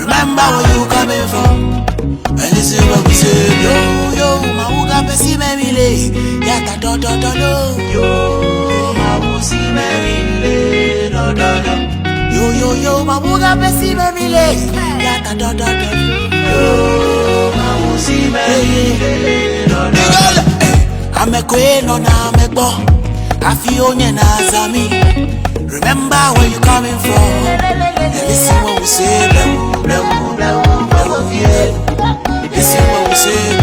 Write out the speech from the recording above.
Remember where you coming from and listen what we say. Yo, yo, my uga pesi memile, yata do do do do. Yo, my usi memile, do do do. Yo, yo, yo, my uga pesi memile, yata do do do. Yo, my usi memile, do do do. Amekwe no na amekbo, afionye na zami. Remember where you coming from and listen what we say. Listen what we say.